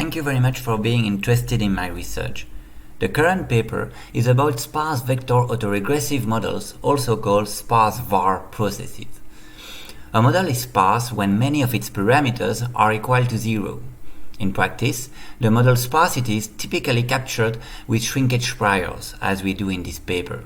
Thank you very much for being interested in my research. The current paper is about sparse vector autoregressive models, also called sparse VAR processes. A model is sparse when many of its parameters are equal to 0. In practice, the model sparsity is typically captured with shrinkage priors, as we do in this paper.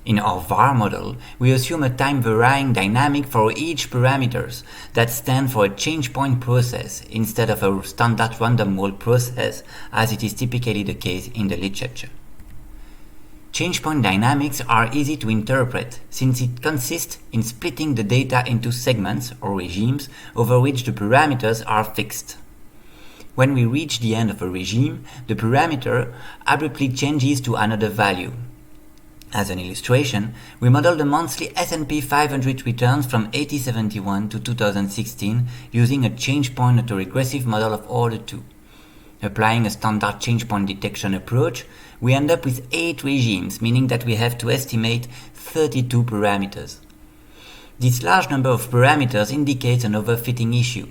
In our VAR model, we assume a time-varying dynamic for each parameters that stand for a change-point process instead of a standard random walk process, as it is typically the case in the literature. Change-point dynamics are easy to interpret since it consists in splitting the data into segments or regimes over which the parameters are fixed. When we reach the end of a regime, the parameter abruptly changes to another value. As an illustration, we model the monthly S&P 500 returns from 1871 to 2016 using a change-point autoregressive model of order 2. Applying a standard change-point detection approach, we end up with 8 regimes, meaning that we have to estimate 32 parameters. This large number of parameters indicates an overfitting issue.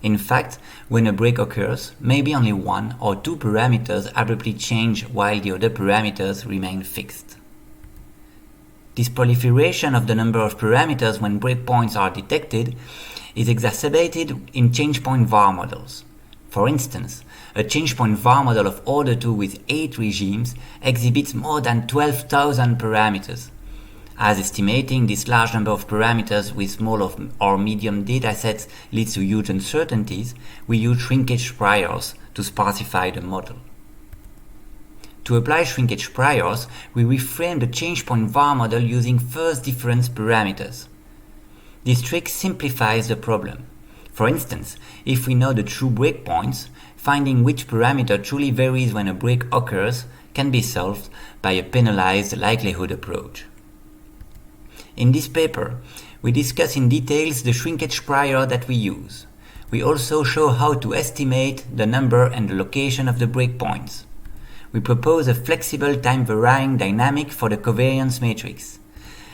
In fact, when a break occurs, maybe only 1 or 2 parameters abruptly change while the other parameters remain fixed. This proliferation of the number of parameters when breakpoints are detected is exacerbated in change-point VAR models. For instance, a change-point VAR model of order 2 with 8 regimes exhibits more than 12,000 parameters. As estimating this large number of parameters with small or medium datasets leads to huge uncertainties, we use shrinkage priors to sparsify the model. To apply shrinkage priors, we reframe the change-point VAR model using first difference parameters. This trick simplifies the problem. For instance, if we know the true breakpoints, finding which parameter truly varies when a break occurs can be solved by a penalized likelihood approach. In this paper, we discuss in details the shrinkage prior that we use. We also show how to estimate the number and the location of the breakpoints. We propose a flexible time-varying dynamic for the covariance matrix,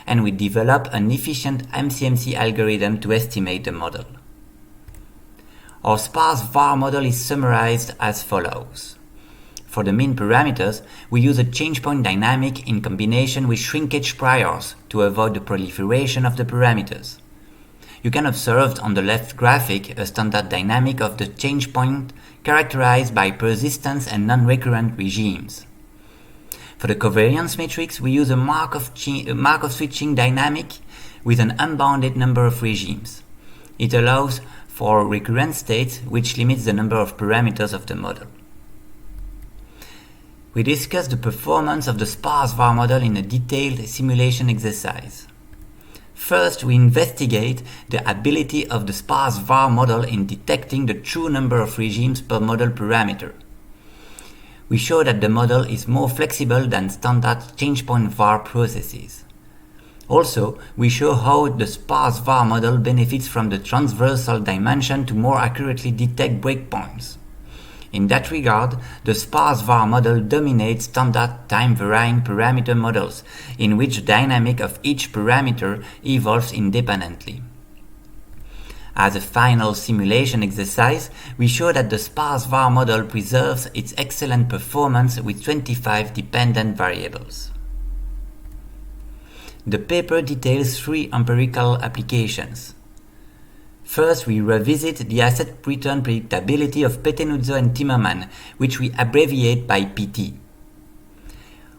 and we develop an efficient MCMC algorithm to estimate the model. Our sparse VAR model is summarized as follows. For the mean parameters, we use a change-point dynamic in combination with shrinkage priors to avoid the proliferation of the parameters. You can observe on the left graphic a standard dynamic of the change point characterized by persistence and non-recurrent regimes. For the covariance matrix, we use a Markov switching dynamic with an unbounded number of regimes. It allows for recurrent states, which limits the number of parameters of the model. We discuss the performance of the sparse VAR model in a detailed simulation exercise. First, we investigate the ability of the sparse VAR model in detecting the true number of regimes per model parameter. We show that the model is more flexible than standard change-point VAR processes. Also, we show how the sparse VAR model benefits from the transversal dimension to more accurately detect breakpoints. In that regard, the sparse VAR model dominates standard time-varying parameter models, in which the dynamic of each parameter evolves independently. As a final simulation exercise, we show that the sparse VAR model preserves its excellent performance with 25 dependent variables. The paper details 3 empirical applications. First, we revisit the asset return predictability of Pettenuzzo and Timmerman, which we abbreviate by PT.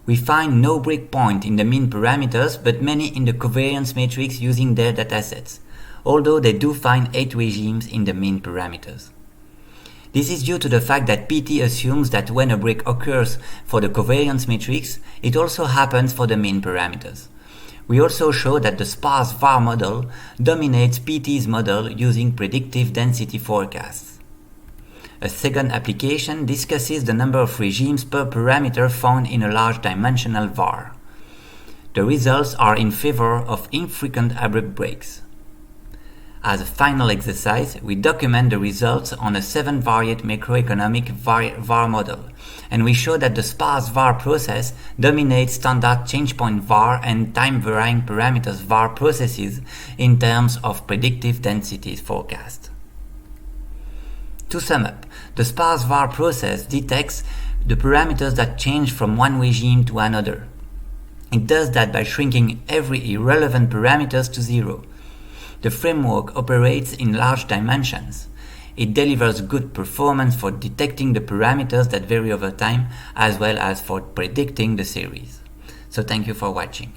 We find no breakpoint in the mean parameters, but many in the covariance matrix using their datasets, although they do find 8 regimes in the mean parameters. This is due to the fact that PT assumes that when a break occurs for the covariance matrix, it also happens for the mean parameters. We also show that the sparse VAR model dominates PT's model using predictive density forecasts. A second application discusses the number of regimes per parameter found in a large dimensional VAR. The results are in favor of infrequent abrupt breaks. As a final exercise, we document the results on a 7-variate macroeconomic VAR model, and we show that the sparse VAR process dominates standard change-point VAR and time-varying parameters VAR processes in terms of predictive density forecast. To sum up, The sparse VAR process detects the parameters that change from one regime to another. It does that by shrinking every irrelevant parameters to zero. The framework operates in large dimensions. It delivers good performance for detecting the parameters that vary over time, as well as for predicting the series. So thank you for watching.